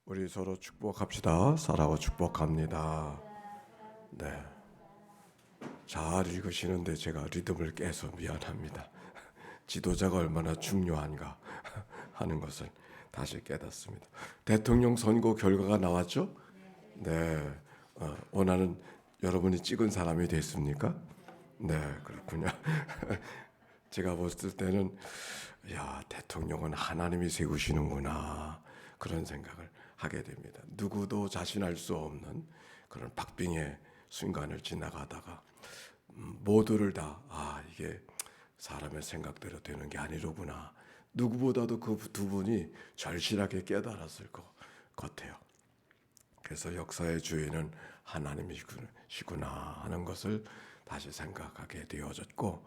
우리 서로 축복합시다. 사랑과 축복합니다. 네, 잘 읽으시는데 제가 리듬을 깨서 미안합니다. 지도자가 얼마나 중요한가 하는 것을 다시 깨닫습니다. 대통령 선거 결과가 나왔죠? 네, 원하는 여러분이 찍은 사람이 됐습니까? 네, 그렇군요. 제가 봤을 때는 야, 대통령은 하나님이 세우시는구나 그런 생각을 하게 됩니다. 누구도 자신할 수 없는 그런 박빙의 순간을 지나가다가 모두를 다 이게 사람의 생각대로 되는 게 아니로구나. 누구보다도 그 두 분이 절실하게 깨달았을 것 같아요. 그래서 역사의 주인은 하나님이시구나 하는 것을 다시 생각하게 되어졌고,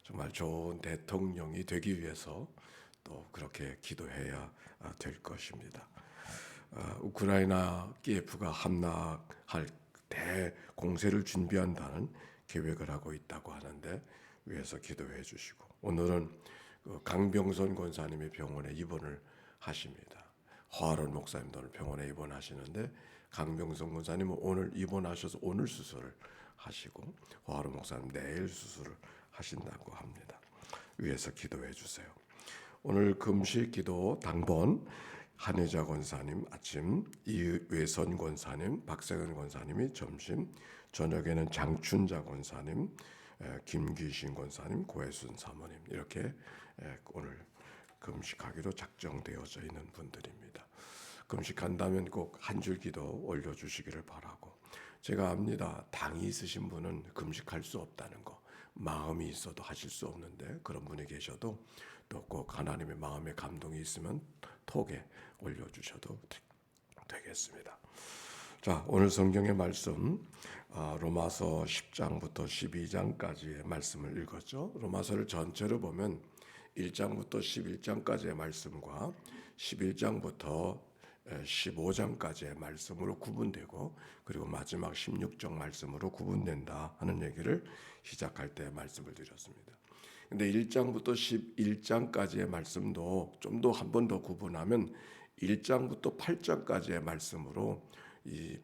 정말 좋은 대통령이 되기 위해서 또 그렇게 기도해야 될 것입니다. 우크라이나 키예프가 함락할 대공세를 준비한다는 계획을 하고 있다고 하는데 위해서 기도해 주시고, 오늘은 강병선 권사님이 병원에 입원을 하십니다. 화하론 목사님도 오늘 병원에 입원하시는데 강병선 권사님은 오늘 입원하셔서 오늘 수술을 하시고 화하론 목사님 내일 수술을 하신다고 합니다. 위해서 기도해 주세요. 오늘 금식 기도 당번 한혜자 권사님 아침, 이외선 권사님, 박세근 권사님이 점심, 저녁에는 장춘자 권사님, 김기신 권사님, 고혜순 사모님 이렇게 오늘 금식하기로 작정되어져 있는 분들입니다. 금식한다면 꼭 한 줄 기도 올려주시기를 바라고, 제가 압니다. 당이 있으신 분은 금식할 수 없다는 거, 마음이 있어도 하실 수 없는데 그런 분이 계셔도 또 꼭 하나님의 마음의 감동이 있으면 톡에 올려주셔도 되겠습니다. 자, 오늘 성경의 말씀 로마서 10장부터 12장까지의 말씀을 읽었죠. 로마서를 전체로 보면 1장부터 11장까지의 말씀과 11장부터 15장까지의 말씀으로 구분되고, 그리고 마지막 16장 말씀으로 구분된다 하는 얘기를 시작할 때 말씀을 드렸습니다. 근데 1장부터 11장까지의 말씀도 좀 더 한 번 더 구분하면 1장부터 8장까지의 말씀으로 이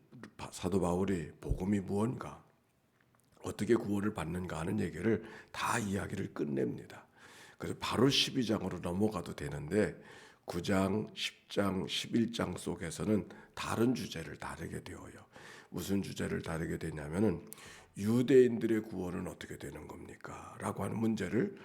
사도 바울이 복음이 무언가, 어떻게 구원을 받는가 하는 얘기를 다 이야기를 끝냅니다. 그래서 바로 12장으로 넘어가도 되는데 9장, 10장, 11장 속에서는 다른 주제를 다루게 되어요. 무슨 주제를 다루게 되냐면은 유대인들의 구원은 어떻게 되는 겁니까? 라고 하는 문제를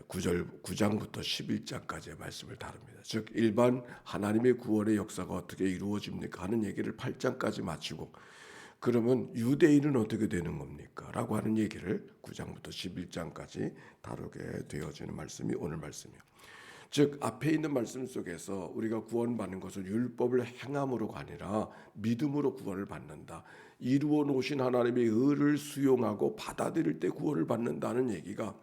9장부터 11장까지의 말씀을 다룹니다. 즉 일반 하나님의 구원의 역사가 어떻게 이루어집니까? 하는 얘기를 8장까지 마치고, 그러면 유대인은 어떻게 되는 겁니까? 라고 하는 얘기를 9장부터 11장까지 다루게 되어지는 말씀이 오늘 말씀이에요. 즉 앞에 있는 말씀 속에서 우리가 구원받는 것은 율법을 행함으로가 아니라 믿음으로 구원을 받는다. 이루어 놓으신 하나님의 의를 수용하고 받아들일 때 구원을 받는다는 얘기가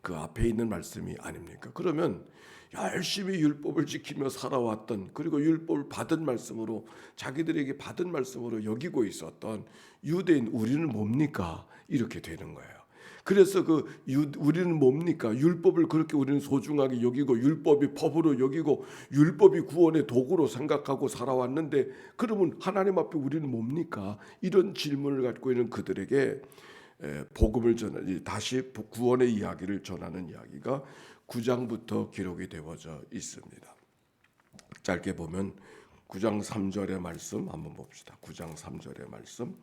그 앞에 있는 말씀이 아닙니까? 그러면 열심히 율법을 지키며 살아왔던, 그리고 율법을 받은 말씀으로 자기들에게 받은 말씀으로 여기고 있었던 유대인 우리는 뭡니까? 이렇게 되는 거예요. 그래서 우리는 뭡니까? 율법을 그렇게 우리는 소중하게 여기고 율법이 법으로 여기고 율법이 구원의 도구로 생각하고 살아왔는데, 그러면 하나님 앞에 우리는 뭡니까? 이런 질문을 갖고 있는 그들에게 복음을 다시 구원의 이야기를 전하는 이야기가 9장부터 기록이 되어져 있습니다. 짧게 보면 9장 3절의 말씀 한번 봅시다. 9장 3절의 말씀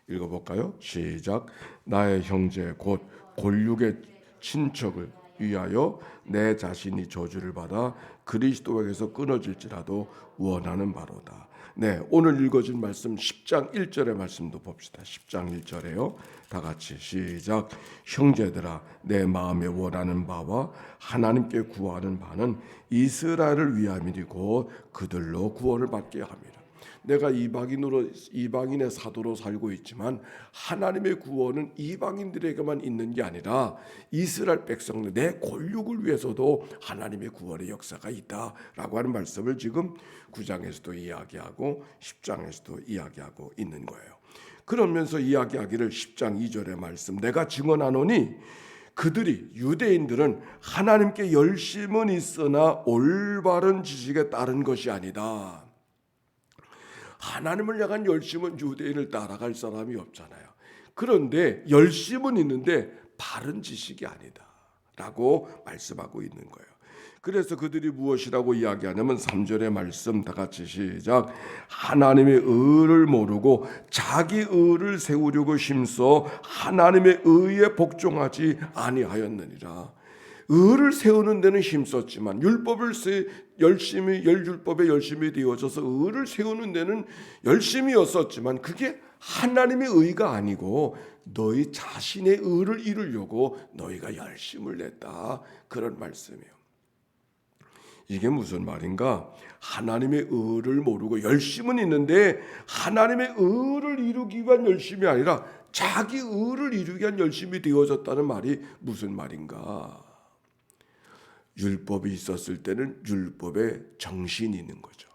읽어볼까요? 시작. 나의 형제 곧 골육의 친척을 위하여 내 자신이 저주를 받아 그리스도에게서 끊어질지라도 원하는 바로다. 네, 오늘 읽어진 말씀 10장 1절의 말씀도 봅시다. 10장 1절에요. 다 같이 시작. 형제들아, 내 마음에 원하는 바와 하나님께 구하는 바는 이스라엘을 위함이고 그들로 구원을 받게 함이라. 내가 이방인의 사도로 살고 있지만 하나님의 구원은 이방인들에게만 있는 게 아니라 이스라엘 백성들, 내 골육을 위해서도 하나님의 구원의 역사가 있다라고 하는 말씀을 지금 9장에서도 이야기하고 10장에서도 이야기하고 있는 거예요. 그러면서 이야기하기를 10장 2절의 말씀, 내가 증언하노니 그들이 유대인들은 하나님께 열심은 있으나 올바른 지식에 따른 것이 아니다. 하나님을 향한 열심은 유대인을 따라갈 사람이 없잖아요. 그런데 열심은 있는데 바른 지식이 아니다 라고 말씀하고 있는 거예요. 그래서 그들이 무엇이라고 이야기하냐면 3절의 말씀 다 같이 시작. 하나님의 의를 모르고 자기 의를 세우려고 힘써 하나님의 의에 복종하지 아니하였느니라. 의를 세우는 데는 힘썼지만 율법에 열심히 되어져서 의를 세우는 데는 열심이었었지만 그게 하나님의 의가 아니고 너희 자신의 의를 이루려고 너희가 열심을 냈다. 그런 말씀이에요. 이게 무슨 말인가? 하나님의 의를 모르고 열심은 있는데 하나님의 의를 이루기 위한 열심이 아니라 자기 의를 이루기 위한 열심이 되어졌다는 말이 무슨 말인가? 율법이 있었을 때는 율법의 정신이 있는 거죠.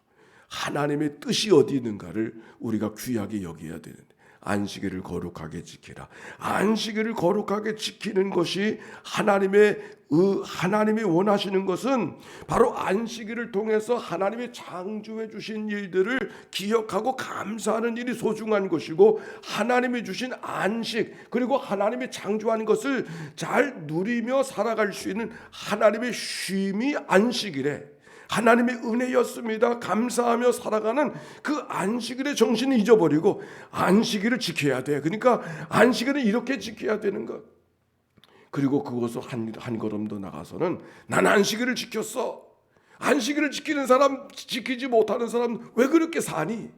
하나님의 뜻이 어디 있는가를 우리가 귀하게 여겨야 되는데 안식일을 거룩하게 지키라. 안식일을 거룩하게 지키는 것이 하나님이 원하시는 것은 바로 안식일을 통해서 하나님이 창조해 주신 일들을 기억하고 감사하는 일이 소중한 것이고 하나님이 주신 안식 그리고 하나님이 창조한 것을 잘 누리며 살아갈 수 있는 하나님의 쉼이 안식일에 하나님의 은혜였습니다. 감사하며 살아가는 그 안식일의 정신을 잊어버리고 안식일을 지켜야 돼. 그러니까 안식일을 이렇게 지켜야 되는 것. 그리고 그것을 한 걸음 더 나가서는 난 안식일을 지켰어. 안식일을 지키는 사람, 지키지 못하는 사람 왜 그렇게 사니?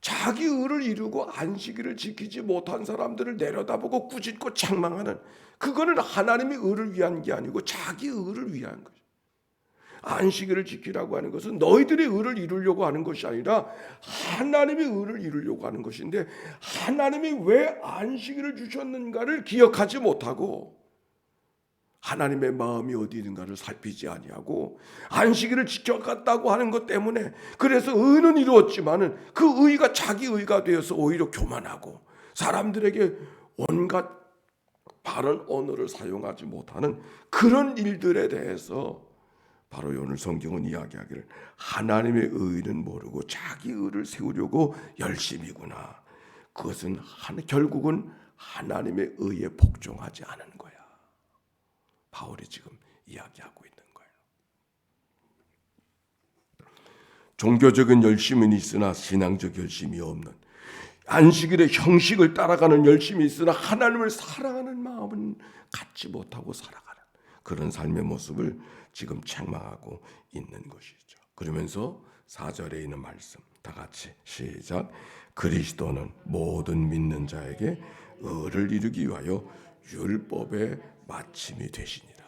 자기 의를 이루고 안식일을 지키지 못한 사람들을 내려다보고 꾸짖고 책망하는 그거는 하나님의 의를 위한 게 아니고 자기 의를 위한 거죠. 안식일을 지키라고 하는 것은 너희들의 의를 이루려고 하는 것이 아니라 하나님의 의를 이루려고 하는 것인데 하나님이 왜 안식일을 주셨는가를 기억하지 못하고 하나님의 마음이 어디 있는가를 살피지 아니하고 안식일을 지켜갔다고 하는 것 때문에 그래서 의는 이루었지만은 그 의가 자기 의가 되어서 오히려 교만하고 사람들에게 온갖 바른 언어를 사용하지 못하는 그런 일들에 대해서 바로 오늘 성경은 이야기하기를 하나님의 의는 모르고 자기 의를 세우려고 열심이구나. 그것은 결국은 하나님의 의에 복종하지 않은 거야. 바울이 지금 이야기하고 있는 거예요. 종교적인 열심은 있으나 신앙적 열심이 없는 안식일의 형식을 따라가는 열심이 있으나 하나님을 사랑하는 마음은 갖지 못하고 살아가는 그런 삶의 모습을 지금 책망하고 있는 것이죠. 그러면서 4절에 있는 말씀 다 같이 시작. 그리스도는 모든 믿는 자에게 의를 이루기 위하여 율법의 마침이 되시니라.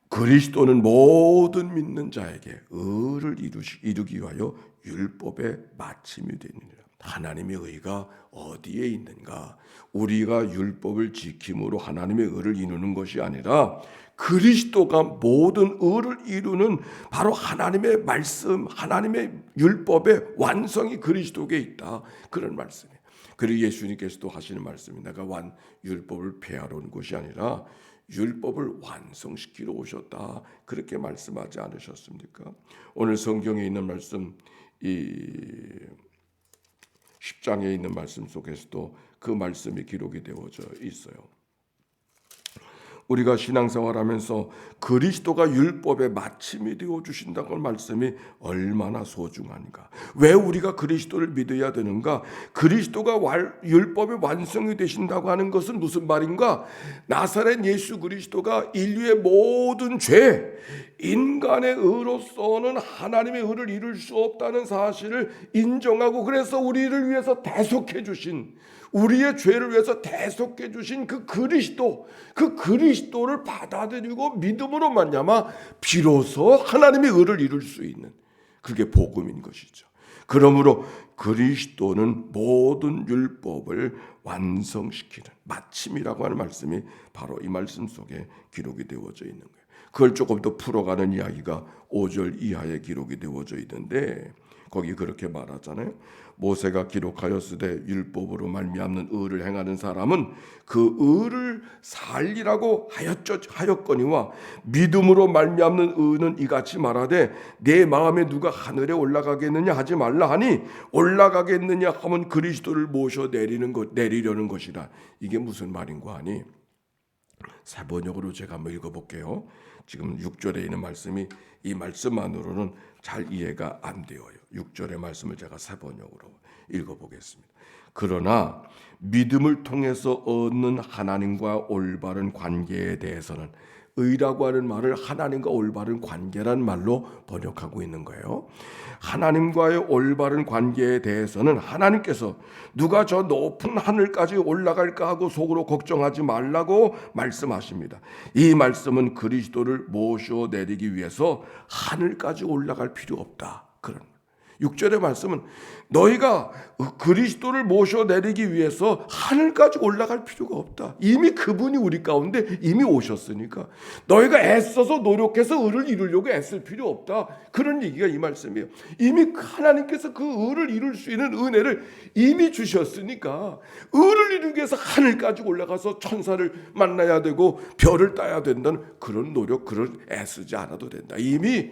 그리스도는 모든 믿는 자에게 의를 이루기 위하여 율법의 마침이 되니라. 하나님의 의가 어디에 있는가? 우리가 율법을 지킴으로 하나님의 의를 이루는 것이 아니라 그리스도가 모든 의를 이루는 바로 하나님의 말씀, 하나님의 율법의 완성이 그리스도에 있다. 그런 말씀이에요. 그리고 예수님께서도 하시는 말씀이 내가 율법을 폐하러 온 것이 아니라 율법을 완성시키러 오셨다. 그렇게 말씀하지 않으셨습니까? 오늘 성경에 있는 말씀 이 10장에 있는 말씀 속에서도 그 말씀이 기록이 되어져 있어요. 우리가 신앙생활하면서 그리스도가 율법의 마침이 되어주신다고 하는 말씀이 얼마나 소중한가. 왜 우리가 그리스도를 믿어야 되는가. 그리스도가 율법의 완성이 되신다고 하는 것은 무슨 말인가. 나사렛 예수 그리스도가 인류의 모든 죄, 인간의 의로서는 하나님의 의를 이룰 수 없다는 사실을 인정하고 그래서 우리를 위해서 대속해 주신, 우리의 죄를 위해서 대속해 주신 그 그리스도를 받아들이고 믿음으로 말미암아 비로소 하나님의 의를 이룰 수 있는 그게 복음인 것이죠. 그러므로 그리스도는 모든 율법을 완성시키는 마침이라고 하는 말씀이 바로 이 말씀 속에 기록이 되어져 있는 거예요. 그걸 조금 더 풀어가는 이야기가 5절 이하에 기록이 되어져 있는데 거기 그렇게 말하잖아요. 모세가 기록하였으되 율법으로 말미암는 의를 행하는 사람은 그 의를 살리라고 하였거니와 믿음으로 말미암는 의는 이같이 말하되 내 마음에 누가 하늘에 올라가겠느냐 하지 말라 하니 올라가겠느냐 하면 그리스도를 모셔 내리려는 것이라. 이게 무슨 말인가 하니 사번역으로 제가 한번 읽어볼게요. 지금 6절에 있는 말씀이 이 말씀만으로는 잘 이해가 안 되어요. 6절의 말씀을 제가 사번역으로 읽어보겠습니다. 그러나 믿음을 통해서 얻는 하나님과 올바른 관계에 대해서는, 의라고 하는 말을 하나님과 올바른 관계란 말로 번역하고 있는 거예요. 하나님과의 올바른 관계에 대해서는 하나님께서 누가 저 높은 하늘까지 올라갈까 하고 속으로 걱정하지 말라고 말씀하십니다. 이 말씀은 그리스도를 모셔 내리기 위해서 하늘까지 올라갈 필요 없다, 그런 6절의 말씀은 너희가 그리스도를 모셔 내리기 위해서 하늘까지 올라갈 필요가 없다. 이미 그분이 우리 가운데 이미 오셨으니까 너희가 애써서 노력해서 의를 이루려고 애쓸 필요 없다. 그런 얘기가 이 말씀이에요. 이미 하나님께서 그 의를 이룰 수 있는 은혜를 이미 주셨으니까 의를 이루기 위해서 하늘까지 올라가서 천사를 만나야 되고 별을 따야 된다는 그런 노력, 그런 애쓰지 않아도 된다. 이미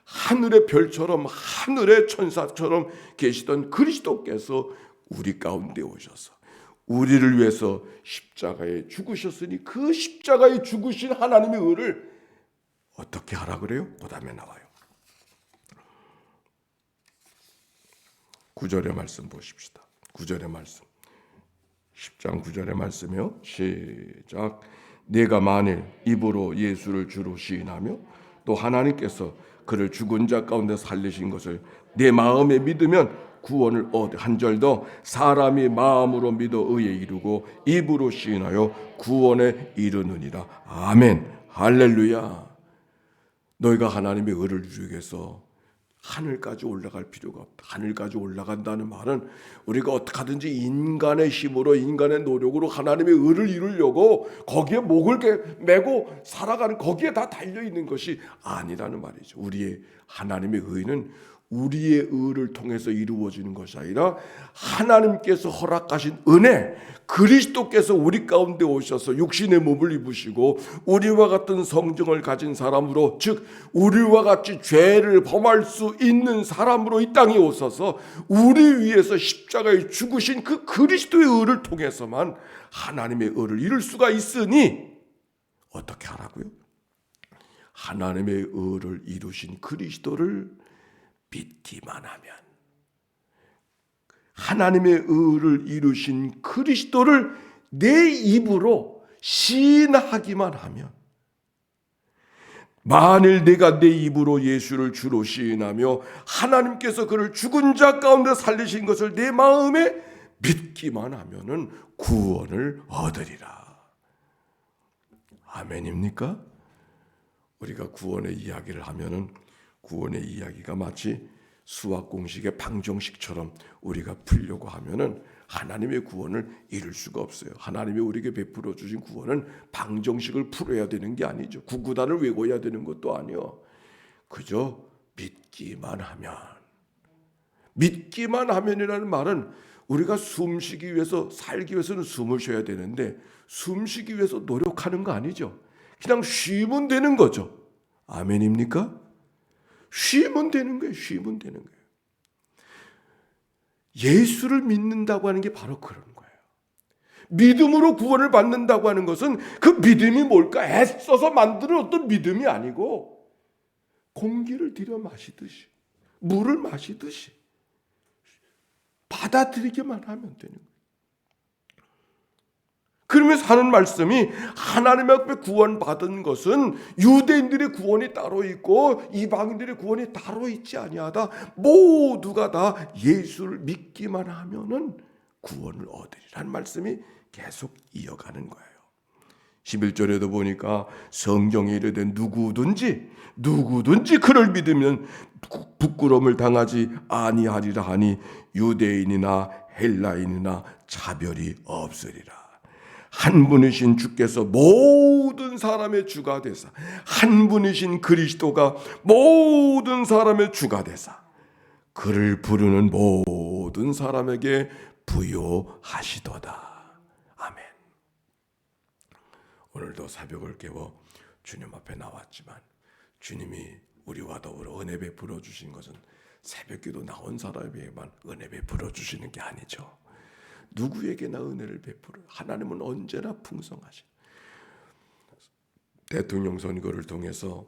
하늘의 별처럼 하늘의 천사처럼 계시던 그리스도께서 우리 가운데 오셔서 우리를 위해서 십자가에 죽으셨으니 그 십자가에 죽으신 하나님의 의를 어떻게 하라 그래요? 그 다음에 나와요. 9절의 말씀 보십시다. 9절의 말씀, 10장 9절의 말씀이요. 시작. 내가 만일 입으로 예수를 주로 시인하며 또 하나님께서 그를 죽은 자 가운데 살리신 것을 내 마음에 믿으면 구원을 얻어. 한 절 더. 사람이 마음으로 믿어 의에 이르고 입으로 시인하여 구원에 이르느니라. 아멘. 할렐루야. 너희가 하나님의 의를 이루기 위해서 하늘까지 올라갈 필요가 없다. 하늘까지 올라간다는 말은 우리가 어떻게 하든지 인간의 힘으로, 인간의 노력으로 하나님의 의를 이루려고 거기에 목을 메고 살아가는, 거기에 다 달려있는 것이 아니라는 말이죠. 우리의 하나님의 의는 우리의 의를 통해서 이루어지는 것이 아니라 하나님께서 허락하신 은혜, 그리스도께서 우리 가운데 오셔서 육신의 몸을 입으시고 우리와 같은 성정을 가진 사람으로, 즉 우리와 같이 죄를 범할 수 있는 사람으로 이 땅에 오셔서 우리 위해서 십자가에 죽으신 그 그리스도의 의를 통해서만 하나님의 의를 이룰 수가 있으니 어떻게 하라고요? 하나님의 의를 이루신 그리스도를 믿기만 하면, 하나님의 의를 이루신 그리스도를 내 입으로 시인하기만 하면, 만일 내가 내 입으로 예수를 주로 시인하며 하나님께서 그를 죽은 자 가운데 살리신 것을 내 마음에 믿기만 하면은 구원을 얻으리라. 아멘입니까? 우리가 구원의 이야기를 하면은 구원의 이야기가 마치 수학 공식의 방정식처럼 우리가 풀려고 하면은 하나님의 구원을 이룰 수가 없어요. 하나님이 우리에게 베풀어 주신 구원은 방정식을 풀어야 되는 게 아니죠. 구구단을 외워야 되는 것도 아니요. 그저 믿기만 하면. 믿기만 하면이라는 말은 우리가 숨쉬기 위해서, 살기 위해서는 숨을 쉬어야 되는데 숨쉬기 위해서 노력하는 거 아니죠. 그냥 쉬면 되는 거죠. 아멘입니까? 쉬면 되는 거예요. 쉬면 되는 거예요. 예수를 믿는다고 하는 게 바로 그런 거예요. 믿음으로 구원을 받는다고 하는 것은 그 믿음이 뭘까? 애써서 만드는 어떤 믿음이 아니고 공기를 들여 마시듯이, 물을 마시듯이 받아들이기만 하면 되는 거예요. 그러면서 하는 말씀이 하나님 앞에 구원받은 것은 유대인들의 구원이 따로 있고 이방인들의 구원이 따로 있지 아니하다. 모두가 다 예수를 믿기만 하면은 구원을 얻으리라는 말씀이 계속 이어가는 거예요. 11절에도 보니까 성경에 이르되 누구든지 그를 믿으면 부끄러움을 당하지 아니하리라 하니 유대인이나 헬라인이나 차별이 없으리라. 한 분이신 주께서 모든 사람의 주가 되사, 한 분이신 그리스도가 모든 사람의 주가 되사, 그를 부르는 모든 사람에게 부요하시도다. 아멘. 오늘도 새벽을 깨워 주님 앞에 나왔지만 주님이 우리와 더불어 은혜 베풀어 주신 것은 새벽기도 나온 사람에게만 은혜 베풀어 주시는 게 아니죠. 누구에게나 은혜를 베풀어. 하나님은 언제나 풍성하신. 대통령 선거를 통해서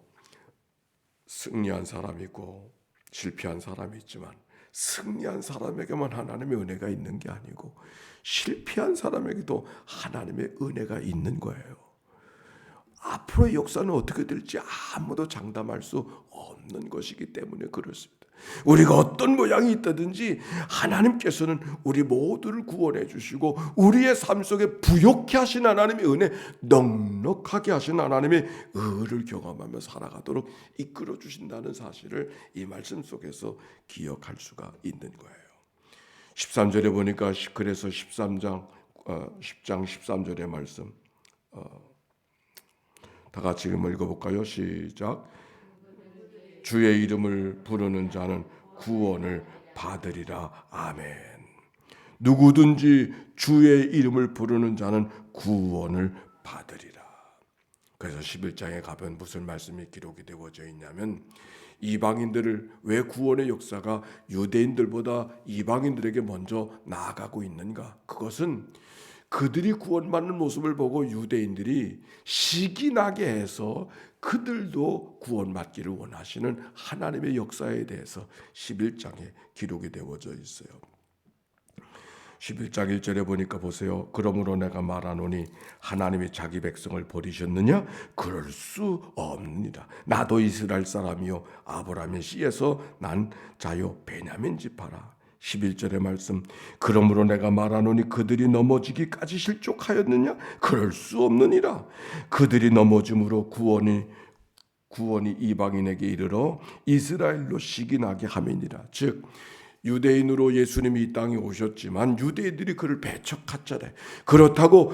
승리한 사람이 있고 실패한 사람이 있지만 승리한 사람에게만 하나님의 은혜가 있는 게 아니고 실패한 사람에게도 하나님의 은혜가 있는 거예요. 앞으로의 역사는 어떻게 될지 아무도 장담할 수 없는 것이기 때문에 그렇습니다. 우리가 어떤 모양이 있다든지 하나님께서는 우리 모두를 구원해 주시고 우리의 삶 속에 부욕케 하신 하나님의 은혜, 넉넉하게 하신 하나님의 의를 경험하며 살아가도록 이끌어 주신다는 사실을 이 말씀 속에서 기억할 수가 있는 거예요. 13절에 보니까 그래서 10장 13절의 말씀 다 같이 읽어볼까요? 시작. 주의 이름을 부르는 자는 구원을 받으리라. 아멘. 누구든지 주의 이름을 부르는 자는 구원을 받으리라. 그래서 11장에 가면 무슨 말씀이 기록이 되어져 있냐면 이방인들을 왜 구원의 역사가 유대인들보다 이방인들에게 먼저 나아가고 있는가? 그것은 그들이 구원받는 모습을 보고 유대인들이 시기 나게 해서 그들도 구원받기를 원하시는 하나님의 역사에 대해서 11장에 기록이 되어져 있어요. 11장 1절에 보니까 보세요. 그러므로 내가 말하노니 하나님이 자기 백성을 버리셨느냐? 그럴 수 없느니라. 나도 이스라엘 사람이요 아브라함의 씨에서 난 자요 베냐민 지파라. 11절의 말씀. 그러므로 내가 말하노니 그들이 넘어지기까지 실족하였느냐? 그럴 수 없느니라. 그들이 넘어짐으로 구원이 이방인에게 이르러 이스라엘로 시기나게 함이니라. 즉 유대인으로 예수님이 이 땅에 오셨지만 유대인들이 그를 배척했잖아요. 그렇다고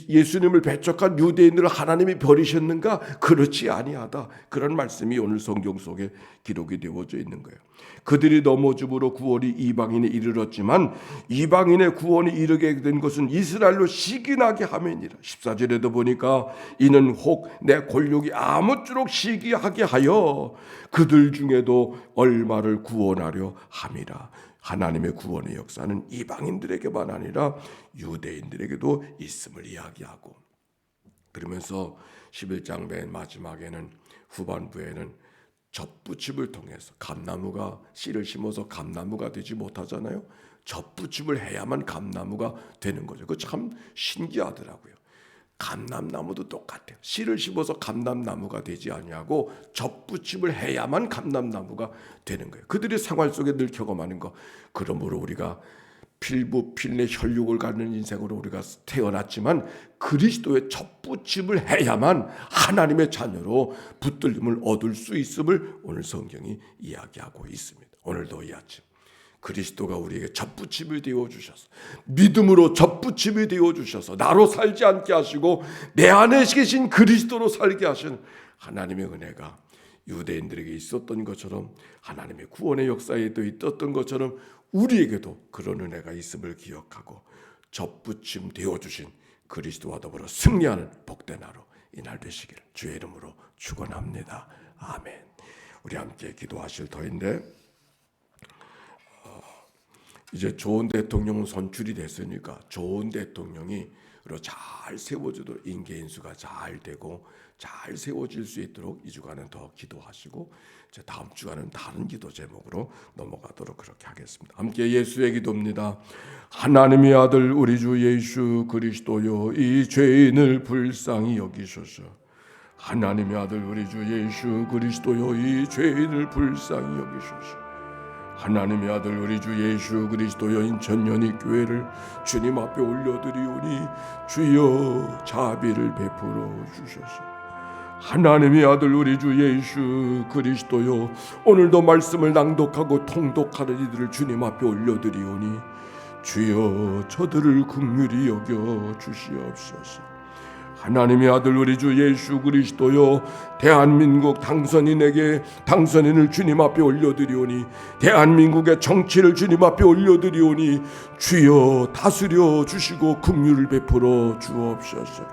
예수님을 배척한 유대인들을 하나님이 버리셨는가? 그렇지 아니하다. 그런 말씀이 오늘 성경 속에 기록이 되어져 있는 거예요. 그들이 넘어짐으로 구원이 이방인에 이르렀지만 이방인의 구원이 이르게 된 것은 이스라엘로 시기나게 함이니라. 14절에도 보니까 이는 혹 내 권력이 아무쪼록 시기하게 하여 그들 중에도 얼마를 구원하려 함이라. 하나님의 구원의 역사는 이방인들에게만 아니라 유대인들에게도 있음을 이야기하고, 그러면서 11장 맨 마지막에는 후반부에는 젖붙임을 통해서 감나무가 씨를 심어서 감나무가 되지 못하잖아요. 젖붙임을 해야만 감나무가 되는 거죠. 그거 참 신기하더라고요. 감람나무도 똑같아요. 씨를 심어서 감람나무가 되지 아니하고 젖붙임을 해야만 감람나무가 되는 거예요. 그들의 생활 속에 늘 경험하는 거. 그러므로 우리가 필부 필내 혈육을 갖는 인생으로 우리가 태어났지만 그리스도의 젖붙임을 해야만 하나님의 자녀로 붙들림을 얻을 수 있음을 오늘 성경이 이야기하고 있습니다. 오늘도 이 아침 그리스도가 우리에게 젖붙임이 되어주셔서 믿음으로 젖붙임이 되어주셔서 나로 살지 않게 하시고 내 안에 계신 그리스도로 살게 하시는 하나님의 은혜가 유대인들에게 있었던 것처럼 하나님의 구원의 역사에도 있었던 것처럼 우리에게도 그런 은혜가 있음을 기억하고 젖붙임 되어주신 그리스도와 더불어 승리하는 복된 하루 이날 되시기를 주의 이름으로 축원합니다. 아멘. 우리 함께 기도하실 터인데 이제 좋은 대통령은 선출이 됐으니까 좋은 대통령이 잘 세워지도록 인계인수가 잘 되고 잘 세워질 수 있도록 이 주간은 더 기도하시고 이제 다음 주간은 다른 기도 제목으로 넘어가도록 그렇게 하겠습니다. 함께 예수의 기도입니다. 하나님의 아들 우리 주 예수 그리스도여 이 죄인을 불쌍히 여기소서. 하나님의 아들 우리 주 예수 그리스도여 이 죄인을 불쌍히 여기소서. 하나님의 아들 우리 주 예수 그리스도여 인천연희 교회를 주님 앞에 올려드리오니 주여 자비를 베풀어 주소서. 하나님의 아들 우리 주 예수 그리스도여 오늘도 말씀을 낭독하고 통독하는 이들을 주님 앞에 올려드리오니 주여 저들을 긍휼히 여겨 주시옵소서. 하나님의 아들 우리 주 예수 그리스도여, 대한민국 당선인을 주님 앞에 올려드리오니, 대한민국의 정치를 주님 앞에 올려드리오니, 주여 다스려 주시고 긍휼을 베풀어 주옵소서.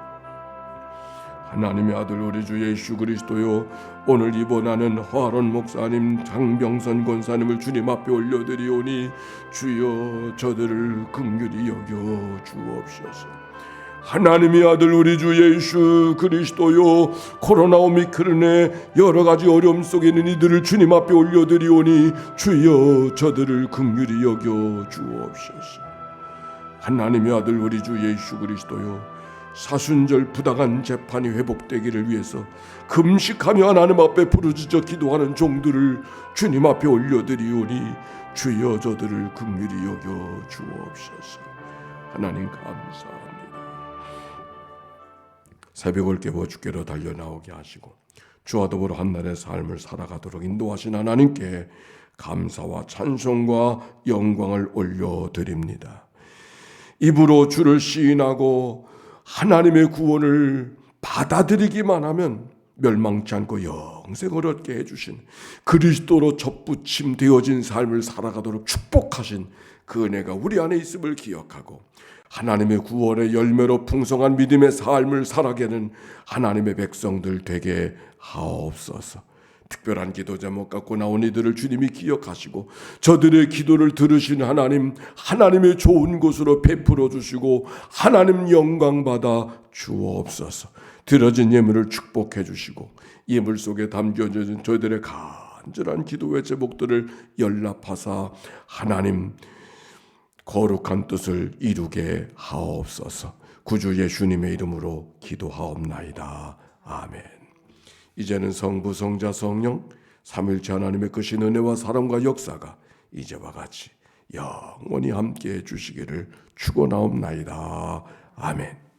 하나님의 아들 우리 주 예수 그리스도여, 오늘 입원하는 화론 목사님, 장병선 권사님을 주님 앞에 올려드리오니, 주여 저들을 긍휼히 여겨 주옵소서. 하나님의 아들 우리 주 예수 그리스도여, 코로나 오미크론의 여러가지 어려움 속에 있는 이들을 주님 앞에 올려드리오니, 주여 저들을 긍휼히 여겨 주옵소서. 하나님의 아들 우리 주 예수 그리스도여, 사순절 부당한 재판이 회복되기를 위해서 금식하며 하나님 앞에 부르짖어 기도하는 종들을 주님 앞에 올려드리오니, 주여 저들을 긍휼히 여겨 주옵소서. 하나님 감사합니다. 새벽을 깨워 주께로 달려나오게 하시고 주와 더불어 한날의 삶을 살아가도록 인도하신 하나님께 감사와 찬송과 영광을 올려드립니다. 입으로 주를 시인하고 하나님의 구원을 받아들이기만 하면 멸망치 않고 영생을 얻게 해주신, 그리스도로 접붙임 되어진 삶을 살아가도록 축복하신 그 은혜가 우리 안에 있음을 기억하고, 하나님의 구원의 열매로 풍성한 믿음의 삶을 살아가는 하나님의 백성들 되게 하옵소서. 특별한 기도 제목 갖고 나온 이들을 주님이 기억하시고, 저들의 기도를 들으신 하나님, 하나님의 좋은 곳으로 베풀어 주시고 하나님 영광 받아 주옵소서. 들어진 예물을 축복해 주시고, 예물 속에 담겨진 저희들의 간절한 기도의 제목들을 연락하사 하나님 거룩한 뜻을 이루게 하옵소서. 구주 예수님의 이름으로 기도하옵나이다. 아멘. 이제는 성부, 성자, 성령 삼위일체 하나님의 크신 은혜와 사랑과 역사가 이제와 같이 영원히 함께해 주시기를 축원하옵나이다. 아멘.